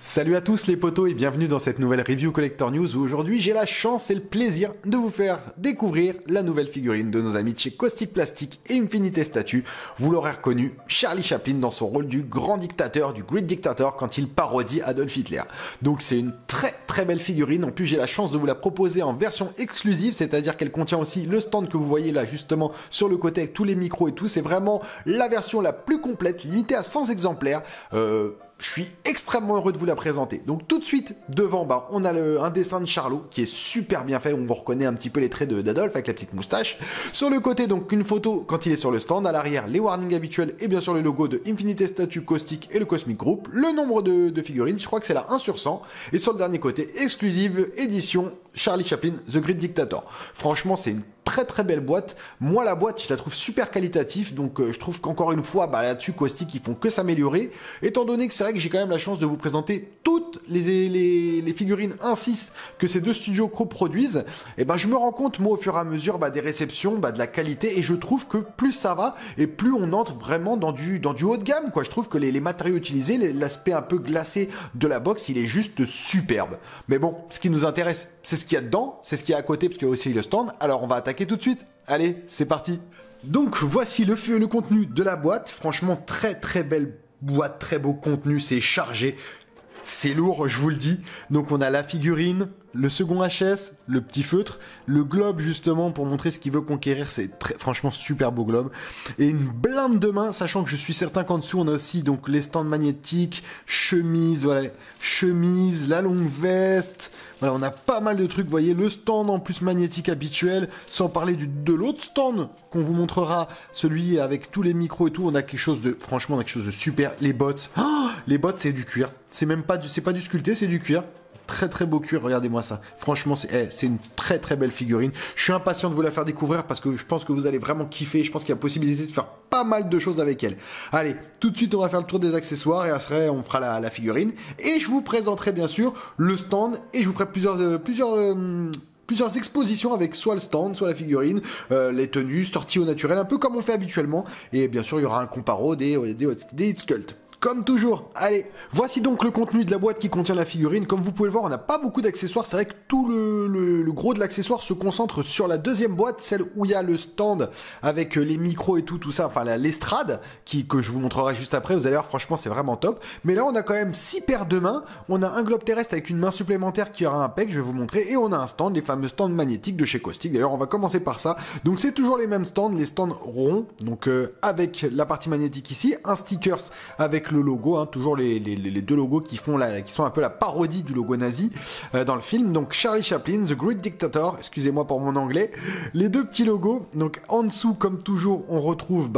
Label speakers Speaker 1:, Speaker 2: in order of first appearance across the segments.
Speaker 1: Salut à tous les potos et bienvenue dans cette nouvelle Review Collector News où aujourd'hui j'ai la chance et le plaisir de vous faire découvrir la nouvelle figurine de nos amis de chez Caustic Plastic et Infinite Statue. Vous l'aurez reconnu, Charlie Chaplin dans son rôle du grand dictateur, du Great Dictator quand il parodie Adolf Hitler. Donc c'est une très belle figurine, en plus j'ai la chance de vous la proposer en version exclusive, c'est-à-dire qu'elle contient aussi le stand que vous voyez là justement sur le côté avec tous les micros et tout, c'est vraiment la version la plus complète, limitée à 100 exemplaires. Je suis extrêmement heureux de vous la présenter. Donc tout de suite, devant, on a un dessin de Charlot qui est super bien fait. On vous reconnaît un petit peu les traits d'Adolphe avec la petite moustache. Sur le côté, donc une photo quand il est sur le stand. À l'arrière, les warnings habituels et bien sûr le logo de Infinite Statue, Caustic et le Cosmic Group. Le nombre de figurines, je crois que c'est la 1 sur 100. Et sur le dernier côté, exclusive édition Charlie Chaplin, The Great Dictator. Franchement, c'est une très belle boîte. Moi, la boîte, je la trouve super qualitative, donc je trouve qu'encore une fois, là-dessus, Caustic, ils font que s'améliorer. Étant donné que c'est vrai que j'ai quand même la chance de vous présenter toutes les figurines 1/6 que ces deux studios coproduisent, et je me rends compte, moi, au fur et à mesure des réceptions, de la qualité, et je trouve que plus ça va, et plus on entre vraiment dans du haut de gamme, quoi. Je trouve que les matériaux utilisés, l'aspect un peu glacé de la box, il est juste superbe. Mais bon, ce qui nous intéresse, c'est ce qu'il y a dedans, c'est ce qu'il y a à côté, parce qu'il y a aussi le stand. Alors, on va attaquer tout de suite. Allez, c'est parti. Donc, voici le contenu de la boîte. Franchement, très belle boîte, très beau contenu, c'est chargé. C'est lourd, je vous le dis. Donc, on a la figurine, le second HS, le petit feutre, le globe justement pour montrer ce qu'il veut conquérir, c'est franchement super beau globe, et une blinde de main, sachant que je suis certain qu'en dessous on a aussi donc les stands magnétiques, chemise, voilà, chemise, la longue veste, voilà, on a pas mal de trucs, vous voyez, le stand en plus magnétique habituel, sans parler de l'autre stand qu'on vous montrera, celui avec tous les micros et tout, on a quelque chose de, franchement on a quelque chose de super, les bottes, les bottes c'est du cuir, c'est même pas c'est pas du sculpté, c'est du cuir. Très beau cuir, regardez-moi ça. Franchement, c'est une très belle figurine. Je suis impatient de vous la faire découvrir parce que je pense que vous allez vraiment kiffer. Je pense qu'il y a possibilité de faire pas mal de choses avec elle. Allez, tout de suite, on va faire le tour des accessoires et après, on fera la figurine. Et je vous présenterai bien sûr le stand et je vous ferai plusieurs expositions avec soit le stand, soit la figurine, les tenues, sorties au naturel, un peu comme on fait habituellement. Et bien sûr, il y aura un comparo des hit sculpts. Comme toujours, allez, voici donc le contenu de la boîte qui contient la figurine. Comme vous pouvez le voir, on n'a pas beaucoup d'accessoires. C'est vrai que tout le gros de l'accessoire se concentre sur la deuxième boîte, celle où il y a le stand avec les micros et tout ça, enfin l'estrade, que je vous montrerai juste après. Vous allez voir, franchement, c'est vraiment top. Mais là, on a quand même 6 paires de mains. On a un globe terrestre avec une main supplémentaire qui aura un peg, je vais vous montrer. Et on a un stand, les fameux stands magnétiques de chez Caustic. D'ailleurs, on va commencer par ça. Donc, c'est toujours les mêmes stands, les stands ronds. Donc, avec la partie magnétique ici, un stickers avec le logo, toujours les deux logos qui sont un peu la parodie du logo nazi dans le film. Donc Charlie Chaplin, The Great Dictator, excusez-moi pour mon anglais, les deux petits logos. Donc en dessous, comme toujours, on retrouve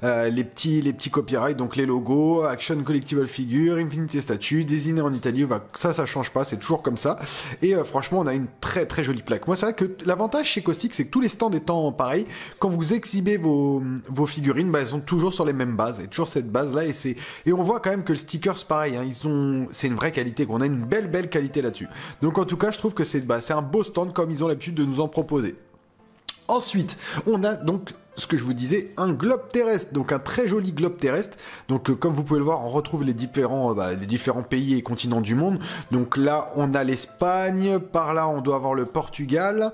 Speaker 1: les petits copyrights, donc les logos, Action Collectible Figure, Infinite Statue, désigné en Italie, ça change pas, c'est toujours comme ça. Et franchement, on a une très jolie plaque. Moi, c'est vrai que l'avantage chez Caustic, c'est que tous les stands étant pareils, quand vous exhibez vos figurines, elles sont toujours sur les mêmes bases, et toujours cette base là, et on voit quand même que le stickers, pareil, c'est une vraie qualité, qu'on a une belle qualité là-dessus. Donc en tout cas, je trouve que c'est un beau stand comme ils ont l'habitude de nous en proposer. Ensuite, on a donc ce que je vous disais, un globe terrestre, donc un très joli globe terrestre. Donc comme vous pouvez le voir, on retrouve les différents pays et continents du monde. Donc là, on a l'Espagne, par là, on doit avoir le Portugal.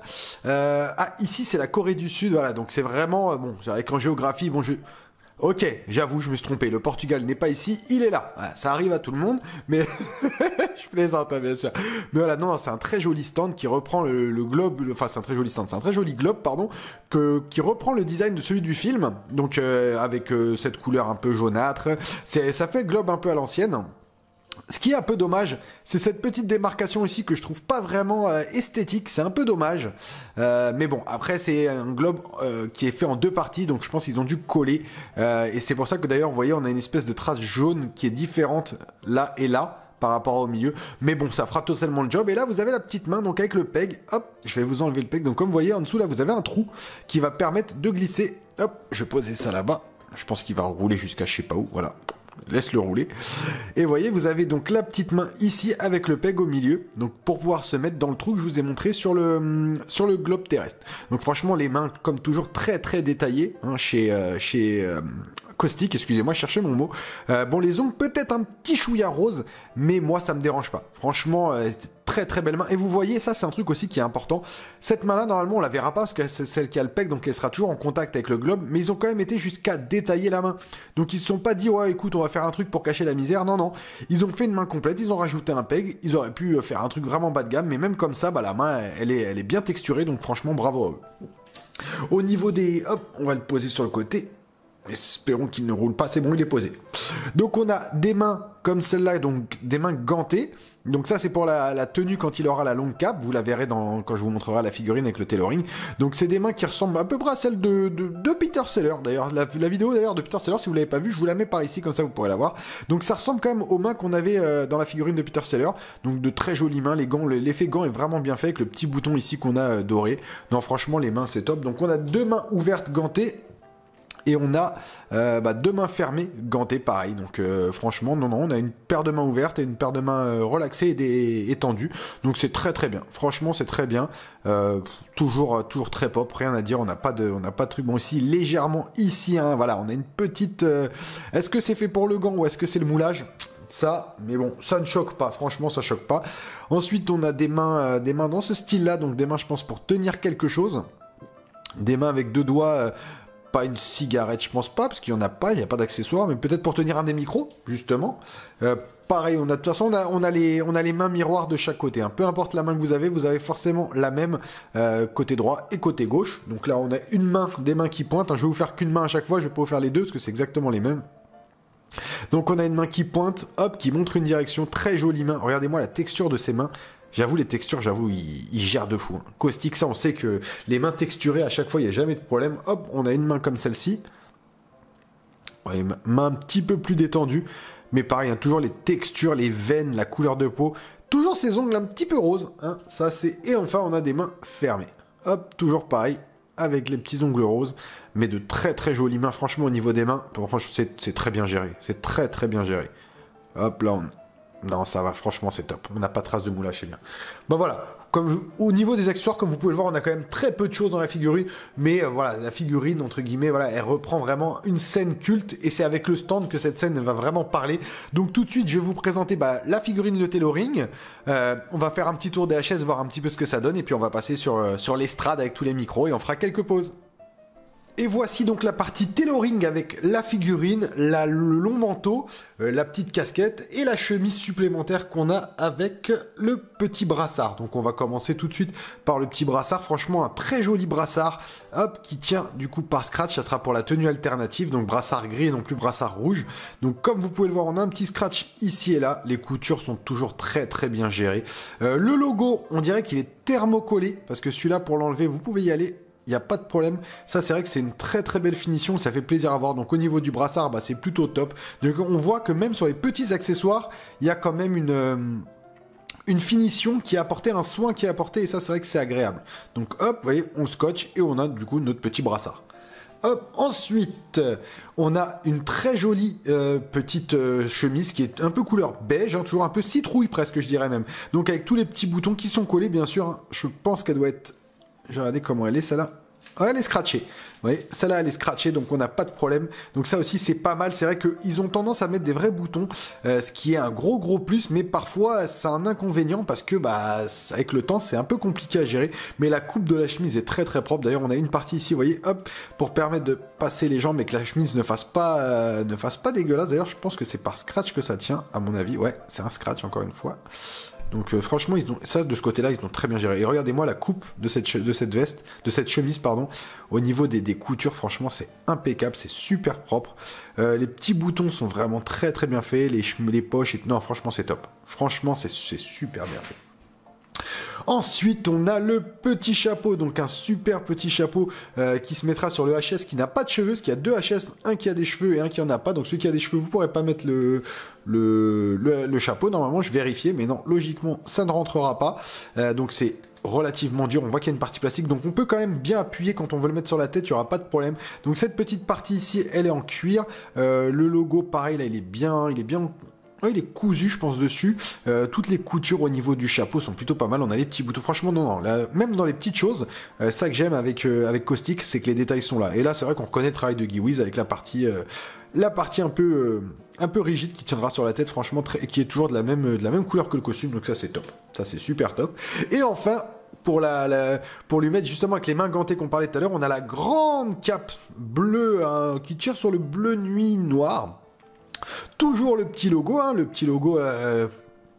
Speaker 1: Ici, c'est la Corée du Sud, voilà. Donc c'est vraiment, avec en géographie, ok, j'avoue, je me suis trompé. Le Portugal n'est pas ici, il est là. Voilà, ça arrive à tout le monde, mais je plaisante, bien sûr. Mais voilà, non, c'est un très joli stand qui reprend le globe. Enfin, c'est un très joli stand, c'est un très joli globe, pardon, qui reprend le design de celui du film. Donc avec cette couleur un peu jaunâtre, ça fait globe un peu à l'ancienne. Ce qui est un peu dommage, c'est cette petite démarcation ici que je trouve pas vraiment esthétique, c'est un peu dommage. Mais bon, après c'est un globe qui est fait en deux parties, donc je pense qu'ils ont dû coller. Et c'est pour ça que d'ailleurs, vous voyez, on a une espèce de trace jaune qui est différente là et là par rapport au milieu. Mais bon, ça fera totalement le job. Et là, vous avez la petite main, donc avec le peg. Hop, je vais vous enlever le peg. Donc comme vous voyez, en dessous, là, vous avez un trou qui va permettre de glisser. Hop, je vais poser ça là-bas. Je pense qu'il va rouler jusqu'à je sais pas où, voilà. Laisse-le rouler. Et vous voyez, vous avez donc la petite main ici avec le peg au milieu, donc pour pouvoir se mettre dans le trou que je vous ai montré sur le globe terrestre. Donc franchement, les mains, comme toujours, très détaillées chez caustique, excusez-moi, je cherchais mon mot. Bon, les ongles peut-être un petit chouïa rose, mais moi ça me dérange pas. Franchement, c'était très très belle main. Et vous voyez, ça c'est un truc aussi qui est important. Cette main-là, normalement, on la verra pas parce que c'est celle qui a le pec, donc elle sera toujours en contact avec le globe. Mais ils ont quand même été jusqu'à détailler la main. Donc ils se sont pas dit, ouais, écoute, on va faire un truc pour cacher la misère. Non, non. Ils ont fait une main complète, ils ont rajouté un peg. Ils auraient pu faire un truc vraiment bas de gamme, mais même comme ça, bah la main, elle est bien texturée. Donc franchement, bravo à eux. Au niveau des... Hop, on va le poser sur le côté. Espérons qu'il ne roule pas, c'est bon, il est posé. Donc on a des mains comme celle-là, donc des mains gantées. Donc ça c'est pour la tenue quand il aura la longue cape, vous la verrez quand je vous montrerai la figurine avec le tailoring. Donc c'est des mains qui ressemblent à peu près à celles de Peter Seller. D'ailleurs la vidéo d'ailleurs de Peter Seller, si vous l'avez pas vue, je vous la mets par ici, comme ça vous pourrez la voir. Donc ça ressemble quand même aux mains qu'on avait dans la figurine de Peter Seller. Donc de très jolies mains, les gants, l'effet gant est vraiment bien fait avec le petit bouton ici qu'on a doré. Non franchement les mains c'est top. Donc on a deux mains ouvertes gantées. Et on a deux mains fermées, gantées, pareil. Donc franchement, non, on a une paire de mains ouvertes et une paire de mains relaxées et étendues. Donc c'est très très bien. Franchement, c'est très bien. Toujours très pop, rien à dire. On n'a pas de truc. Bon, ici, légèrement ici, hein, voilà, on a une petite... Est-ce que c'est fait pour le gant ou est-ce que c'est le moulage ? Ça, mais bon, ça ne choque pas, franchement, ça choque pas. Ensuite, on a des mains dans ce style-là, donc des mains, je pense, pour tenir quelque chose. Des mains avec deux doigts... Pas une cigarette, je pense pas, parce qu'il n'y en a pas, il n'y a pas d'accessoires, mais peut-être pour tenir un des micros, justement. Pareil, de toute façon, on a les mains miroirs de chaque côté. Hein. Peu importe la main que vous avez forcément la même côté droit et côté gauche. Donc là, on a des mains qui pointent. Hein. Je vais vous faire qu'une main à chaque fois, je vais pas vous faire les deux, parce que c'est exactement les mêmes. Donc on a une main qui pointe, hop, qui montre une direction, très jolie main. Regardez-moi la texture de ces mains. J'avoue, les textures, ils gèrent de fou. Hein. Caustique, ça, on sait que les mains texturées, à chaque fois, il n'y a jamais de problème. Hop, on a une main comme celle-ci. Ouais, main un petit peu plus détendue. Mais pareil, hein, toujours les textures, les veines, la couleur de peau. Toujours ces ongles un petit peu roses. Hein, ça, c'est... Et enfin, on a des mains fermées. Hop, toujours pareil, avec les petits ongles roses. Mais de très très jolies mains. Franchement, au niveau des mains, c'est très bien géré. C'est très très bien géré. Hop, là, non, ça va, franchement, c'est top. On n'a pas de trace de moulage, c'est bien. Bon, voilà. Au niveau des accessoires, comme vous pouvez le voir, on a quand même très peu de choses dans la figurine. Mais voilà, la figurine, entre guillemets, voilà, elle reprend vraiment une scène culte. Et c'est avec le stand que cette scène va vraiment parler. Donc tout de suite, je vais vous présenter la figurine, le tailoring. On va faire un petit tour des HS, voir un petit peu ce que ça donne. Et puis on va passer sur l'estrade avec tous les micros. Et on fera quelques pauses. Et voici donc la partie tailoring avec la figurine, le long manteau, la petite casquette et la chemise supplémentaire qu'on a avec le petit brassard. Donc on va commencer tout de suite par le petit brassard. Franchement, un très joli brassard, hop, qui tient du coup par scratch. Ça sera pour la tenue alternative, donc brassard gris et non plus brassard rouge. Donc comme vous pouvez le voir, on a un petit scratch ici et là. Les coutures sont toujours très très bien gérées. Le logo, on dirait qu'il est thermocollé parce que celui-là, pour l'enlever, vous pouvez y aller. Il n'y a pas de problème. Ça, c'est vrai que c'est une très très belle finition. Ça fait plaisir à voir. Donc, au niveau du brassard, c'est plutôt top. Donc, on voit que même sur les petits accessoires, il y a quand même une finition qui est apportée, un soin qui est apporté. Et ça, c'est vrai que c'est agréable. Donc, hop, vous voyez, on scotche et on a du coup notre petit brassard. Hop, ensuite, on a une très jolie petite chemise qui est un peu couleur beige, hein, toujours un peu citrouille presque, je dirais même. Donc, avec tous les petits boutons qui sont collés, bien sûr. Hein, je pense qu'elle doit être... Je vais regarder comment elle est, celle-là. Ah, elle est scratchée. Vous voyez, celle-là, elle est scratchée, donc on n'a pas de problème. Donc ça aussi, c'est pas mal. C'est vrai qu'ils ont tendance à mettre des vrais boutons, ce qui est un gros plus, mais parfois, c'est un inconvénient parce que, avec le temps, c'est un peu compliqué à gérer. Mais la coupe de la chemise est très très propre. D'ailleurs, on a une partie ici, vous voyez, hop, pour permettre de passer les jambes et que la chemise ne fasse pas dégueulasse. D'ailleurs, je pense que c'est par scratch que ça tient, à mon avis. Ouais, c'est un scratch, encore une fois. Donc franchement, ça de ce côté-là, ils ont très bien géré. Et regardez-moi la coupe de cette chemise, pardon. Au niveau des coutures, franchement, c'est impeccable, c'est super propre. Les petits boutons sont vraiment très très bien faits. Les poches, non, franchement, c'est top. Franchement, c'est super bien fait. Ensuite, on a le petit chapeau, donc un super petit chapeau qui se mettra sur le HS qui n'a pas de cheveux, parce qu'il y a deux HS, un qui a des cheveux et un qui en a pas. Donc celui qui a des cheveux, vous pourrez pas mettre le chapeau. Normalement, je vérifiais, mais non, logiquement, ça ne rentrera pas. Donc c'est relativement dur. On voit qu'il y a une partie plastique, donc on peut quand même bien appuyer quand on veut le mettre sur la tête, il n'y aura pas de problème. Donc cette petite partie ici, elle est en cuir. Le logo, pareil, là, il est bien Oh, il est cousu, je pense, dessus. Toutes les coutures au niveau du chapeau sont plutôt pas mal. On a les petits boutons. Franchement, non. Là, même dans les petites choses, ça que j'aime avec Caustic, c'est que les détails sont là. Et là, c'est vrai qu'on reconnaît le travail de Guy Wiz avec la partie un peu rigide qui tiendra sur la tête, franchement, qui est toujours de la même couleur que le costume. Donc ça, c'est top. Ça, c'est super top. Et enfin, pour lui mettre justement avec les mains gantées qu'on parlait tout à l'heure, on a la grande cape bleue qui tire sur le bleu nuit noir. Toujours le petit logo,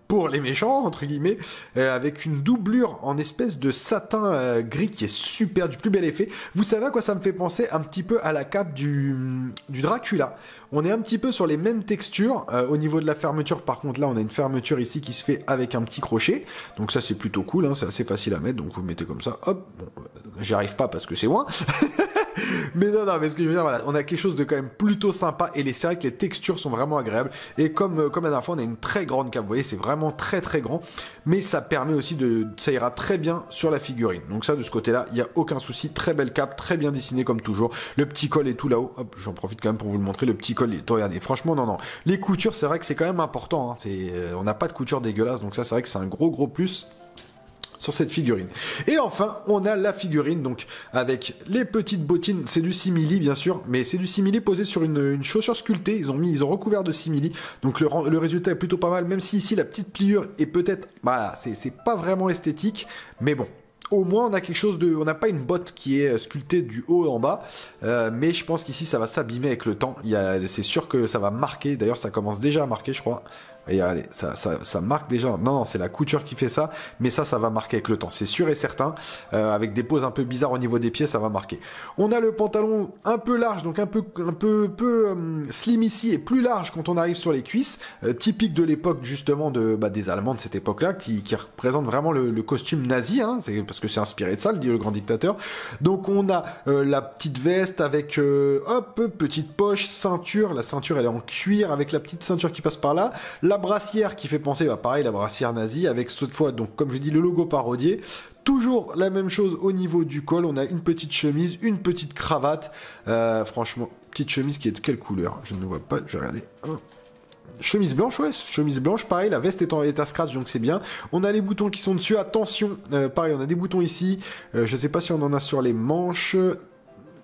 Speaker 1: pour les méchants, entre guillemets, avec une doublure en espèce de satin gris qui est super, du plus bel effet. Vous savez à quoi ça me fait penser? Un petit peu à la cape du Dracula. On est un petit peu sur les mêmes textures. Au niveau de la fermeture, par contre, là, on a une fermeture ici qui se fait avec un petit crochet. Donc ça, c'est plutôt cool, hein, c'est assez facile à mettre. Donc vous mettez comme ça, hop. Bon, j'y arrive pas parce que c'est loin. Mais non, mais ce que je veux dire, voilà, on a quelque chose de quand même plutôt sympa et c'est vrai que les textures sont vraiment agréables. Et comme la dernière fois, on a une très grande cape, vous voyez, c'est vraiment très très grand, mais ça permet aussi ça ira très bien sur la figurine. Donc ça, de ce côté-là, il n'y a aucun souci, très belle cape, très bien dessinée comme toujours. Le petit col est tout là-haut, hop, j'en profite quand même pour vous le montrer, le petit col, regardez, franchement, non. Les coutures, c'est vrai que c'est quand même important, hein. On n'a pas de couture dégueulasse, donc ça, c'est vrai que c'est un gros plus sur cette figurine. Et enfin, on a la figurine, donc avec les petites bottines, c'est du simili bien sûr, mais c'est du simili posé sur une chaussure sculptée, ils ont recouvert de simili, donc le résultat est plutôt pas mal, même si ici la petite pliure est peut-être, voilà, c'est pas vraiment esthétique, mais bon. Au moins, on a quelque chose on n'a pas une botte qui est sculptée du haut en bas, mais je pense qu'ici, ça va s'abîmer avec le temps. C'est sûr que ça va marquer. D'ailleurs, ça commence déjà à marquer, je crois. Et regardez, ça marque déjà. Non, c'est la couture qui fait ça, mais ça va marquer avec le temps. C'est sûr et certain. Avec des poses un peu bizarres au niveau des pieds, ça va marquer. On a le pantalon un peu large, donc un peu slim ici et plus large quand on arrive sur les cuisses, typique de l'époque justement des Allemands de cette époque-là, qui représente vraiment le costume nazi, hein, parce que c'est inspiré de ça, le grand dictateur. Donc on a la petite veste avec petite poche, ceinture. La ceinture elle est en cuir avec la petite ceinture qui passe par là. La brassière qui fait penser, pareil, la brassière nazie, avec cette fois, donc comme je dis, le logo parodié. Toujours la même chose au niveau du col, on a une petite chemise, une petite cravate. Franchement, petite chemise qui est de quelle couleur? Je ne vois pas, je vais regarder. Chemise blanche, ouais, chemise blanche, pareil, la veste est à scratch, donc c'est bien. On a les boutons qui sont dessus, attention, pareil, on a des boutons ici. Je sais pas si on en a sur les manches.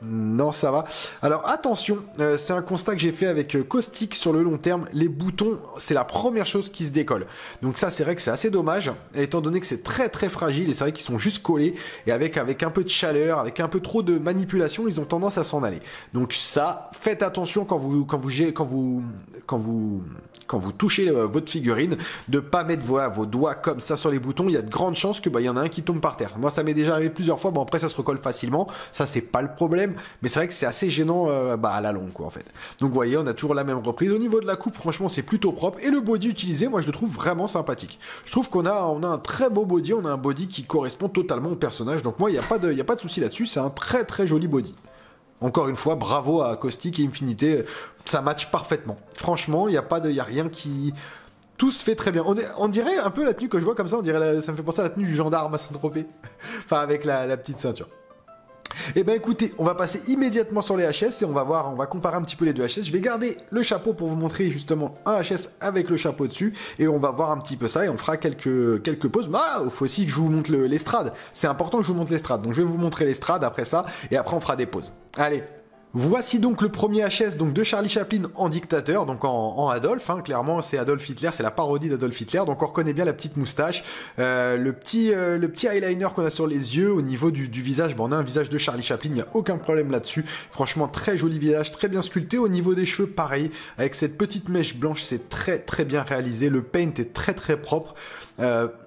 Speaker 1: Non, ça va. Alors attention, c'est un constat que j'ai fait avec Caustic sur le long terme. Les boutons, c'est la première chose qui se décolle. Donc ça, c'est vrai que c'est assez dommage, étant donné que c'est très très fragile et c'est vrai qu'ils sont juste collés et avec un peu de chaleur, avec un peu trop de manipulation, ils ont tendance à s'en aller. Donc ça, faites attention quand vous touchez votre figurine, de pas mettre vos doigts comme ça sur les boutons. Il y a de grandes chances que y en a un qui tombe par terre. Moi, ça m'est déjà arrivé plusieurs fois. Bon, après, ça se recolle facilement. Ça, c'est pas le problème. Mais c'est vrai que c'est assez gênant à la longue, quoi, en fait. Donc, vous voyez, on a toujours la même reprise. Au niveau de la coupe, franchement, c'est plutôt propre. Et le body utilisé, moi, je le trouve vraiment sympathique. Je trouve qu'on a un très beau body. On a un body qui correspond totalement au personnage. Donc, moi, il n'y a pas de souci là-dessus. C'est un très, très joli body. Encore une fois, bravo à Caustic et Infinité. Ça match parfaitement. Franchement, il y a rien qui... Tout se fait très bien. On dirait un peu la tenue que je vois comme ça. Ça me fait penser à la tenue du gendarme à Saint-Tropez. Enfin, avec la petite ceinture. Eh ben écoutez, on va passer immédiatement sur les HS et on va comparer un petit peu les deux HS. Je vais garder le chapeau pour vous montrer justement un HS avec le chapeau dessus et on va voir un petit peu ça et on fera quelques pauses. Il faut aussi que je vous montre l'estrade. C'est important que je vous montre l'estrade. Donc je vais vous montrer l'estrade après ça et après on fera des pauses. Allez. Voici donc le premier HS donc de Charlie Chaplin en dictateur, donc en Adolf, hein, clairement c'est Adolf Hitler, c'est la parodie d'Adolf Hitler, donc on reconnaît bien la petite moustache, le petit eyeliner qu'on a sur les yeux, au niveau du visage, on a un visage de Charlie Chaplin, il n'y a aucun problème là-dessus, franchement très joli visage, très bien sculpté, au niveau des cheveux pareil, avec cette petite mèche blanche, c'est très très bien réalisé, le paint est très très propre,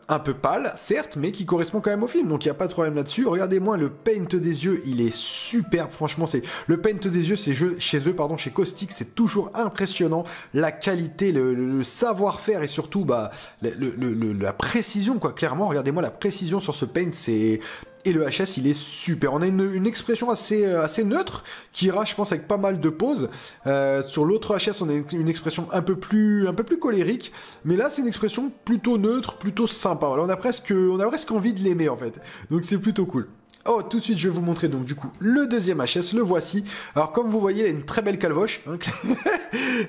Speaker 1: un peu pâle, certes, mais qui correspond quand même au film, donc il n'y a pas de problème là-dessus. Regardez-moi, le paint des yeux, il est superbe, franchement, le paint des yeux, chez Caustic, c'est toujours impressionnant, la qualité, le savoir-faire et surtout, la précision, quoi, clairement, regardez-moi la précision sur ce paint, et le HS, il est super. On a une expression assez neutre, qui ira, je pense, avec pas mal de poses. Sur l'autre HS, on a une expression un peu plus colérique. Mais là, c'est une expression plutôt neutre, plutôt sympa. Voilà, on a presque envie de l'aimer, en fait. Donc, c'est plutôt cool. Oh, tout de suite, je vais vous montrer donc du coup le deuxième HS, le voici. Alors comme vous voyez, il a une très belle calvoche, hein.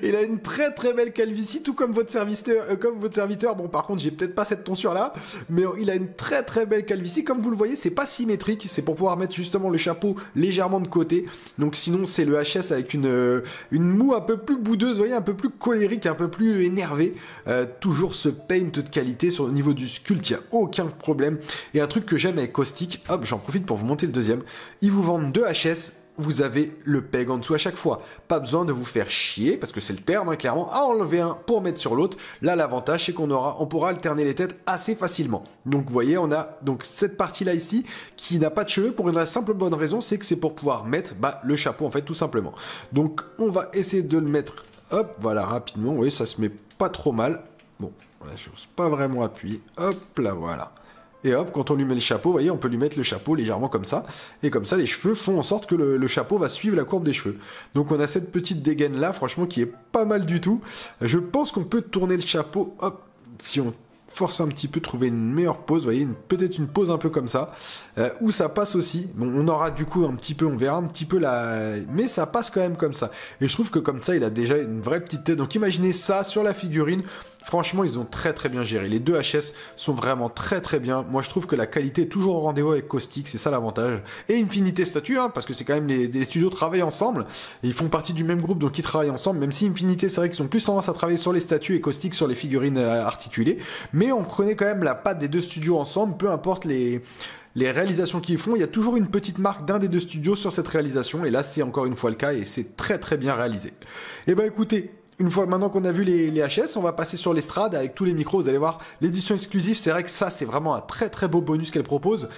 Speaker 1: Il a une très très belle calvitie, tout comme votre serviteur. Bon, par contre, j'ai peut-être pas cette tonsure là, mais il a une très très belle calvitie. Comme vous le voyez, c'est pas symétrique. C'est pour pouvoir mettre justement le chapeau légèrement de côté. Donc sinon, c'est le HS avec une moue un peu plus boudeuse, vous voyez, un peu plus colérique, un peu plus énervé. Toujours ce paint de qualité sur le niveau du sculpt, il n'y a aucun problème. Et un truc que j'aime avec Caustic, hop, j'en profite pour vous monter le deuxième. Ils vous vendent 2 HS. Vous avez le peg en dessous à chaque fois. Pas besoin de vous faire chier, parce que c'est le terme, hein, clairement, à enlever un pour mettre sur l'autre. Là, l'avantage, c'est on pourra alterner les têtes assez facilement. Donc, vous voyez, on a donc cette partie-là ici, qui n'a pas de cheveux, pour une simple bonne raison, c'est que c'est pour pouvoir mettre le chapeau, en fait, tout simplement. Donc, on va essayer de le mettre, hop, voilà, rapidement. Vous voyez, ça se met pas trop mal. Bon, là, je n'ose pas vraiment appuyer. Hop, là, voilà. Et hop, quand on lui met le chapeau, vous voyez, on peut lui mettre le chapeau légèrement comme ça. Et comme ça, les cheveux font en sorte que le chapeau va suivre la courbe des cheveux. Donc on a cette petite dégaine là, franchement, qui est pas mal du tout. Je pense qu'on peut tourner le chapeau, hop, si on force un petit peu, trouver une meilleure pose, vous voyez, peut-être une pose un peu comme ça, où ça passe aussi. Bon, on aura du coup un petit peu, on verra un petit peu mais ça passe quand même comme ça. Et je trouve que comme ça, il a déjà une vraie petite tête. Donc imaginez ça sur la figurine. Franchement, ils ont très très bien géré. Les 2 HS sont vraiment très très bien. Moi, je trouve que la qualité est toujours au rendez-vous avec Caustic, c'est ça l'avantage. Et Infinity Statue, hein, parce que c'est quand même les studios travaillent ensemble. Et ils font partie du même groupe, donc ils travaillent ensemble. Même si Infinity, c'est vrai qu'ils ont plus tendance à travailler sur les statues et Caustic sur les figurines articulées. Mais on connaît quand même la patte des 2 studios ensemble, peu importe les réalisations qu'ils font, il y a toujours une petite marque d'un des 2 studios sur cette réalisation. Et là, c'est encore une fois le cas et c'est très très bien réalisé. Et ben écoutez, une fois maintenant qu'on a vu les HS, on va passer sur l'estrade avec tous les micros. Vous allez voir l'édition exclusive. C'est vrai que ça, c'est vraiment un très très beau bonus qu'elle propose.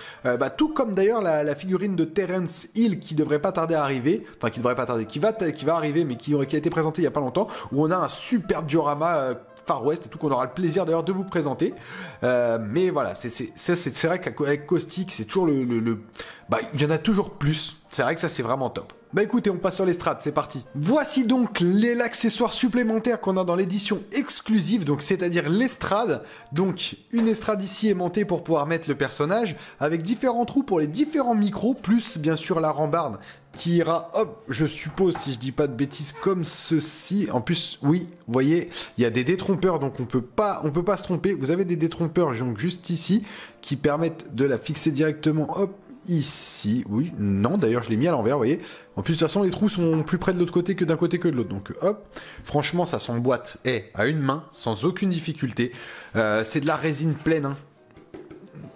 Speaker 1: Tout comme d'ailleurs la figurine de Terence Hill qui devrait pas tarder à arriver. Enfin, qui devrait pas tarder, qui va arriver, mais qui a été présentée il y a pas longtemps. Où on a un superbe diorama Far West et tout, qu'on aura le plaisir d'ailleurs de vous présenter. Mais voilà, c'est vrai qu'avec Caustic, c'est toujours il y en a toujours plus. C'est vrai que ça, c'est vraiment top. Bah écoutez, on passe sur l'estrade, c'est parti. Voici donc l'accessoire supplémentaire qu'on a dans l'édition exclusive, donc c'est-à-dire l'estrade. Donc une estrade ici aimantée pour pouvoir mettre le personnage, avec différents trous pour les différents micros, plus bien sûr la rambarde qui ira, hop, je suppose, si je dis pas de bêtises, comme ceci. En plus, oui, vous voyez, il y a des détrompeurs, donc on peut pas se tromper. Vous avez des détrompeurs, donc juste ici, qui permettent de la fixer directement, hop, ici, oui, non, d'ailleurs je l'ai mis à l'envers, vous voyez. En plus, de toute façon, les trous sont plus près de l'autre côté que d'un côté que de l'autre. Donc, hop, franchement, ça s'emboîte à une main, sans aucune difficulté. C'est de la résine pleine, hein.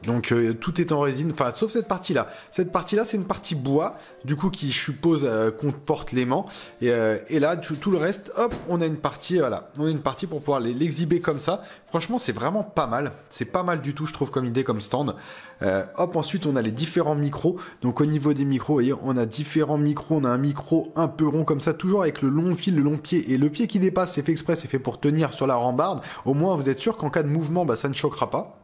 Speaker 1: Donc tout est en résine, enfin sauf cette partie-là. Cette partie-là, c'est une partie bois, du coup qui, je suppose, comporte l'aimant. Et là, tout le reste, hop, on a une partie, voilà. On a une partie pour pouvoir l'exhiber comme ça. Franchement, c'est vraiment pas mal. C'est pas mal du tout, je trouve, comme idée, comme stand. Hop, ensuite, on a les différents micros. Donc au niveau des micros, vous voyez, on a différents micros. On a un micro un peu rond comme ça, toujours avec le long fil, le long pied. Et le pied qui dépasse, c'est fait exprès, c'est fait pour tenir sur la rambarde. Au moins, vous êtes sûr qu'en cas de mouvement, ça ne choquera pas.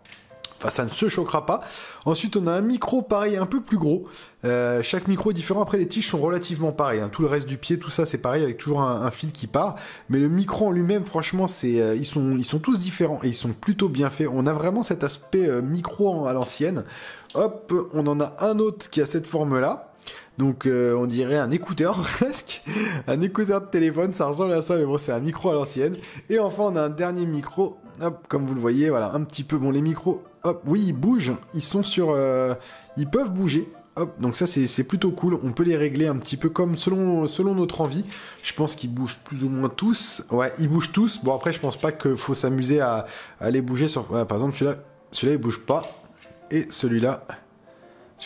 Speaker 1: Enfin, ça ne se choquera pas. Ensuite, on a un micro pareil, un peu plus gros. Chaque micro est différent. Après, les tiges sont relativement pareilles, hein. Tout le reste du pied, tout ça, c'est pareil, avec toujours un fil qui part. Mais le micro en lui-même, franchement, ils sont tous différents et ils sont plutôt bien faits. On a vraiment cet aspect micro à l'ancienne. Hop, on en a un autre qui a cette forme-là. Donc on dirait un écouteur presque, un écouteur de téléphone, ça ressemble à ça, mais bon, c'est un micro à l'ancienne. Et enfin, on a un dernier micro, hop, comme vous le voyez, voilà, un petit peu, bon, les micros, hop, oui, ils bougent, ils sont ils peuvent bouger. Hop, donc ça c'est plutôt cool, on peut les régler un petit peu comme selon notre envie. Je pense qu'ils bougent plus ou moins tous. Ouais, ils bougent tous. Bon, après je pense pas qu'il faut s'amuser à les bouger sur... Ouais, par exemple celui-là il bouge pas. Et celui-là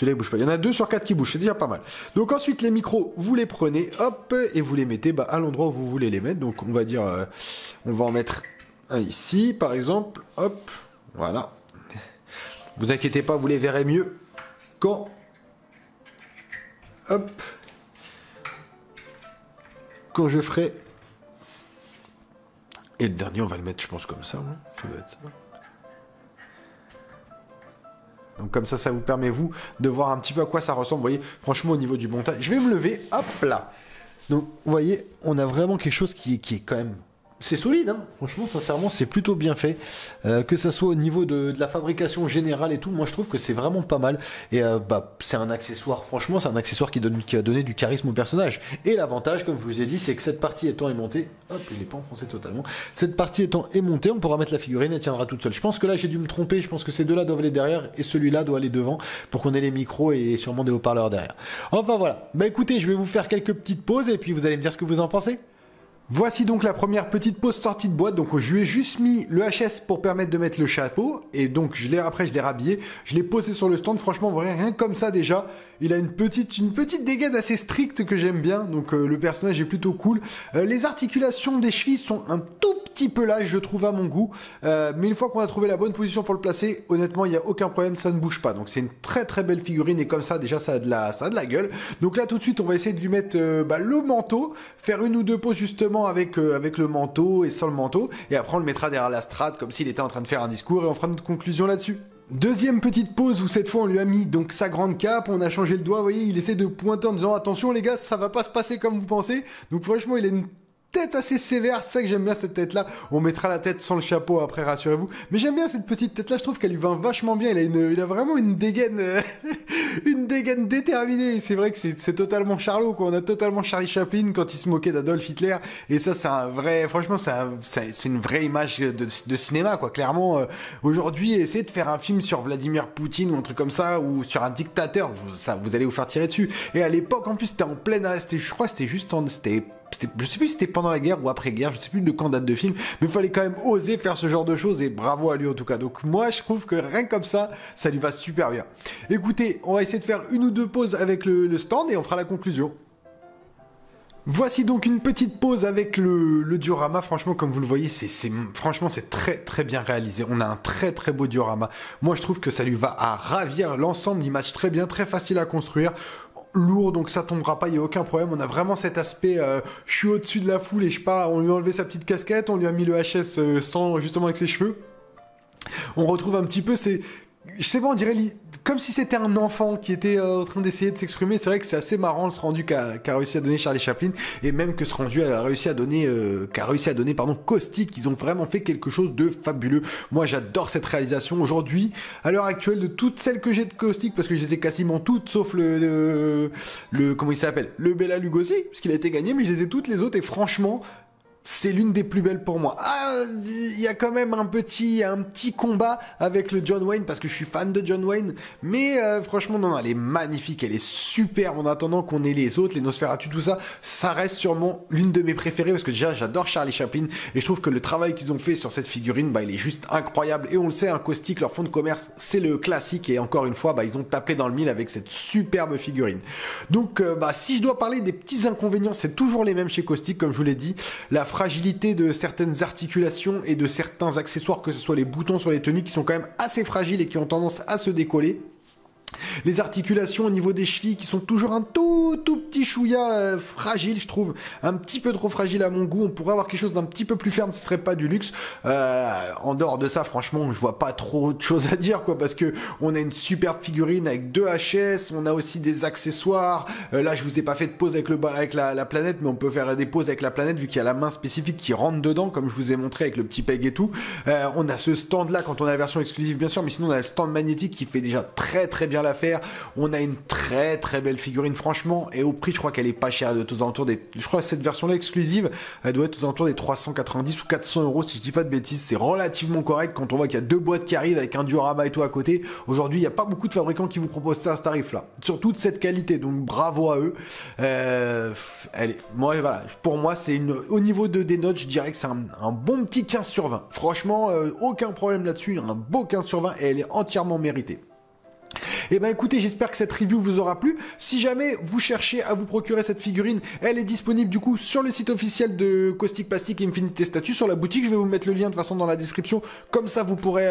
Speaker 1: il bouge pas. Il y en a 2 sur 4 qui bougent, c'est déjà pas mal. Donc ensuite les micros, vous les prenez, hop, et vous les mettez à l'endroit où vous voulez les mettre. Donc on va dire, on va en mettre un ici par exemple, hop, voilà. Vous inquiétez pas, vous les verrez mieux quand... Hop. Quand je ferai... Et le dernier, on va le mettre, je pense, comme ça. Hein. Ça doit être ça. Donc comme ça vous permet, vous, de voir un petit peu à quoi ça ressemble. Vous voyez, franchement, au niveau du montage... Je vais me lever, hop là. Donc, vous voyez, on a vraiment quelque chose qui est quand même... c'est solide, hein. Franchement, sincèrement, c'est plutôt bien fait. Que ça soit au niveau de la fabrication générale et tout, moi je trouve que c'est vraiment pas mal. Et c'est un accessoire, franchement, c'est un accessoire qui va donner du charisme au personnage. Et l'avantage, comme je vous ai dit, c'est que cette partie étant aimantée, hop, il est pas enfoncé totalement. Cette partie étant aimantée, on pourra mettre la figurine, elle tiendra toute seule. Je pense que là, j'ai dû me tromper, je pense que ces deux-là doivent aller derrière et celui-là doit aller devant pour qu'on ait les micros et sûrement des haut-parleurs derrière. Enfin voilà. Bah écoutez, je vais vous faire quelques petites pauses et puis vous allez me dire ce que vous en pensez. Voici donc la première petite pause sortie de boîte. Donc je lui ai juste mis le HS pour permettre de mettre le chapeau. Et donc après je l'ai rhabillé. Je l'ai posé sur le stand. Franchement, rien comme ça déjà. Il a une petite dégaine assez stricte que j'aime bien. Donc le personnage est plutôt cool. Les articulations des chevilles sont un tout petit peu lâches, je trouve, à mon goût. Mais une fois qu'on a trouvé la bonne position pour le placer, honnêtement, il n'y a aucun problème, ça ne bouge pas. Donc c'est une très très belle figurine. Et comme ça, déjà, ça a de la gueule. Donc là, tout de suite, on va essayer de lui mettre le manteau. Faire une ou deux poses justement avec le manteau et sans le manteau. Et après, on le mettra derrière la strate comme s'il était en train de faire un discours. Et on fera notre conclusion là-dessus. Deuxième petite pause où cette fois on lui a mis donc sa grande cape, on a changé le doigt, vous voyez, il essaie de pointer en disant attention les gars, ça va pas se passer comme vous pensez. Donc franchement, il a une tête assez sévère, c'est ça que j'aime bien cette tête là. On mettra la tête sans le chapeau après, rassurez-vous. Mais j'aime bien cette petite tête là, je trouve qu'elle lui va vachement bien. Il a vraiment une dégaine une dégaine déterminée. C'est vrai que c'est totalement Charlot quoi. On a totalement Charlie Chaplin quand il se moquait d'Adolf Hitler. Et ça c'est un vrai, franchement c'est une vraie image de cinéma quoi. Clairement aujourd'hui essayer de faire un film sur Vladimir Poutine ou un truc comme ça ou sur un dictateur, vous allez vous faire tirer dessus. Et à l'époque en plus c'était en pleine, je crois que c'était juste je sais plus si c'était pendant la guerre ou après-guerre, je sais plus de quand date de film, mais il fallait quand même oser faire ce genre de choses et bravo à lui en tout cas. Donc moi je trouve que rien que comme ça lui va super bien. Écoutez, on va essayer de faire une ou deux pauses avec le stand et on fera la conclusion. Voici donc une petite pause avec le diorama. Franchement, comme vous le voyez, franchement c'est très très bien réalisé. On a un très très beau diorama. Moi je trouve que ça lui va à ravir. L'ensemble il match très bien, très facile à construire. Lourd, donc ça tombera pas, il n'y a aucun problème. On a vraiment cet aspect, je suis au-dessus de la foule et je pars. On lui a enlevé sa petite casquette, on lui a mis le HS sans, justement avec ses cheveux. On retrouve un petit peu je sais pas, on dirait comme si c'était un enfant qui était en train d'essayer de s'exprimer. C'est vrai que c'est assez marrant ce rendu qu'a réussi à donner Charlie Chaplin et même que ce rendu qu'a réussi à donner Caustic. Ils ont vraiment fait quelque chose de fabuleux. Moi j'adore cette réalisation aujourd'hui. À l'heure actuelle, de toutes celles que j'ai de Caustic, parce que je les ai quasiment toutes sauf le comment il s'appelle, le Bela Lugosi, parce qu'il a été gagné, mais je les ai toutes les autres et franchement c'est l'une des plus belles pour moi. Ah, il y a quand même un petit combat avec le John Wayne parce que je suis fan de John Wayne, mais franchement non, elle est magnifique, elle est superbe. En attendant qu'on ait les autres, les Nosferatu, tout ça, ça reste sûrement l'une de mes préférées parce que déjà j'adore Charlie Chaplin et je trouve que le travail qu'ils ont fait sur cette figurine, il est juste incroyable. Et on le sait, un Caustic, leur fond de commerce, c'est le classique et encore une fois, ils ont tapé dans le mille avec cette superbe figurine. Donc si je dois parler des petits inconvénients, c'est toujours les mêmes chez Caustic, comme je vous l'ai dit. La fragilité de certaines articulations et de certains accessoires, que ce soit les boutons sur les tenues qui sont quand même assez fragiles et qui ont tendance à se décoller. Les articulations au niveau des chevilles qui sont toujours un tout petit chouïa fragile, je trouve, un petit peu trop fragile à mon goût. On pourrait avoir quelque chose d'un petit peu plus ferme, ce serait pas du luxe. En dehors de ça, franchement, je vois pas trop de choses à dire, quoi, parce que on a une superbe figurine avec 2 HS, on a aussi des accessoires. Là, je vous ai pas fait de pause avec la planète, mais on peut faire des pauses avec la planète vu qu'il y a la main spécifique qui rentre dedans, comme je vous ai montré avec le petit peg et tout. On a ce stand là quand on a la version exclusive, bien sûr, mais sinon on a le stand magnétique qui fait déjà très très bien l'affaire. On a une très très belle figurine franchement, et au prix je crois qu'elle est pas chère, elle doit être aux alentours je crois que cette version là exclusive elle doit être aux alentours des 390 ou 400 euros si je dis pas de bêtises. C'est relativement correct quand on voit qu'il y a 2 boîtes qui arrivent avec un diorama et tout à côté. Aujourd'hui il n'y a pas beaucoup de fabricants qui vous proposent ça à ce tarif là, surtout de cette qualité, donc bravo à eux. Pour moi c'est au niveau des notes, je dirais que c'est un bon petit 15 sur 20 franchement, aucun problème là-dessus, un beau 15 sur 20 et elle est entièrement méritée. Et écoutez, j'espère que cette review vous aura plu. Si jamais vous cherchez à vous procurer cette figurine, elle est disponible du coup sur le site officiel de Caustic Plastic Infinity Statue, sur la boutique. Je vais vous mettre le lien de toute façon dans la description. Comme ça, vous pourrez,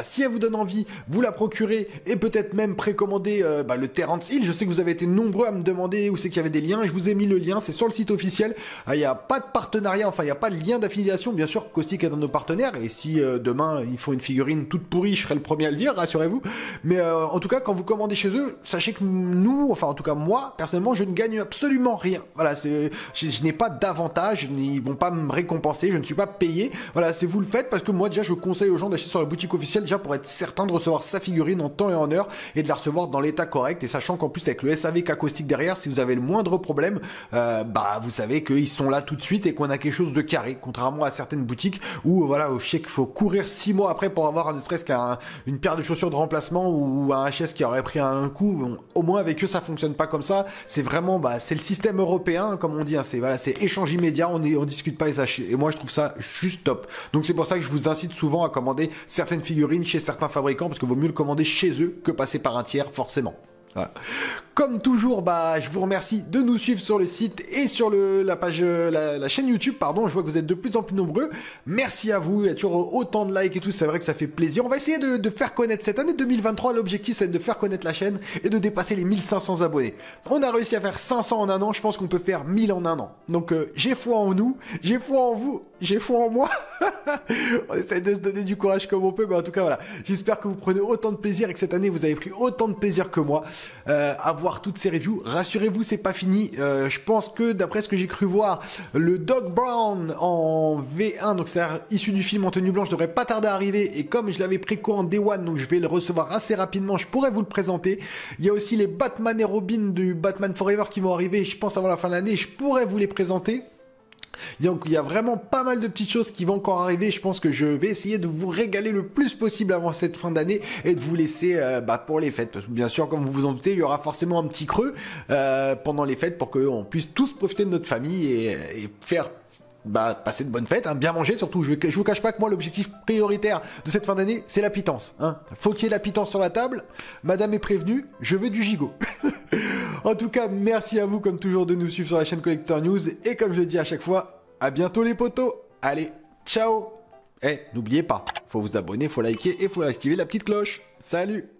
Speaker 1: si elle vous donne envie, vous la procurer et peut-être même précommander le Terrence Hill. Je sais que vous avez été nombreux à me demander où c'est qu'il y avait des liens et je vous ai mis le lien. C'est sur le site officiel. Il n'y a pas de partenariat, enfin il n'y a pas de lien d'affiliation. Bien sûr, Caustic est un de nos partenaires et si demain ils font une figurine toute pourrie, je serai le premier à le dire, rassurez-vous. Mais en tout cas, quand vous commandez chez eux, sachez que nous, enfin en tout cas moi, personnellement, je ne gagne absolument rien. Voilà, je n'ai pas d'avantage, ils vont pas me récompenser, je ne suis pas payé. Voilà, c'est vous le faites parce que moi déjà je conseille aux gens d'acheter sur la boutique officielle déjà pour être certain de recevoir sa figurine en temps et en heure et de la recevoir dans l'état correct. Et sachant qu'en plus avec le SAV Cacaustic derrière, si vous avez le moindre problème, vous savez qu'ils sont là tout de suite et qu'on a quelque chose de carré, contrairement à certaines boutiques où voilà, je sais qu'il faut courir 6 mois après pour avoir ne serait-ce qu'une paire de chaussures de remplacement ou un HS qui aurait pris un coup. Bon, au moins avec eux ça fonctionne pas comme ça. C'est vraiment c'est le système européen comme on dit. Hein, c'est échange immédiat, on discute pas et moi je trouve ça juste top. Donc c'est pour ça que je vous incite souvent à commander certaines figurines chez certains fabricants parce que vaut mieux le commander chez eux que passer par un tiers forcément. Voilà. Comme toujours, je vous remercie de nous suivre sur le site et sur la page, la chaîne YouTube, pardon. Je vois que vous êtes de plus en plus nombreux. Merci à vous. Il y a toujours autant de likes et tout. C'est vrai que ça fait plaisir. On va essayer de faire connaître cette année 2023. L'objectif, c'est de faire connaître la chaîne et de dépasser les 1500 abonnés. On a réussi à faire 500 en un an. Je pense qu'on peut faire 1000 en un an. Donc, j'ai foi en nous. J'ai foi en vous. J'ai foi en moi. On essaie de se donner du courage comme on peut. Mais en tout cas, voilà. J'espère que vous prenez autant de plaisir et que cette année, vous avez pris autant de plaisir que moi à voir toutes ces reviews. Rassurez-vous, c'est pas fini. Je pense que d'après ce que j'ai cru voir, le Doc Brown en V1, donc c'est-à-dire issu du film en tenue blanche, devrait pas tarder à arriver. Et comme je l'avais préco en Day One, donc je vais le recevoir assez rapidement, je pourrais vous le présenter. Il y a aussi les Batman et Robin du Batman Forever qui vont arriver, je pense avant la fin de l'année, je pourrais vous les présenter. Donc il y a vraiment pas mal de petites choses qui vont encore arriver. Je pense que je vais essayer de vous régaler le plus possible avant cette fin d'année et de vous laisser pour les fêtes. Parce que bien sûr, comme vous vous en doutez, il y aura forcément un petit creux pendant les fêtes pour qu'on puisse tous profiter de notre famille et faire passer de bonnes fêtes, hein, bien manger surtout. Je vous cache pas que moi l'objectif prioritaire de cette fin d'année c'est la pitance. Hein. Faut qu'il y ait la pitance sur la table. Madame est prévenue, je veux du gigot. En tout cas, merci à vous comme toujours de nous suivre sur la chaîne Collector News et comme je le dis à chaque fois, à bientôt les potos. Allez, ciao. N'oubliez pas, faut vous abonner, faut liker et faut activer la petite cloche. Salut.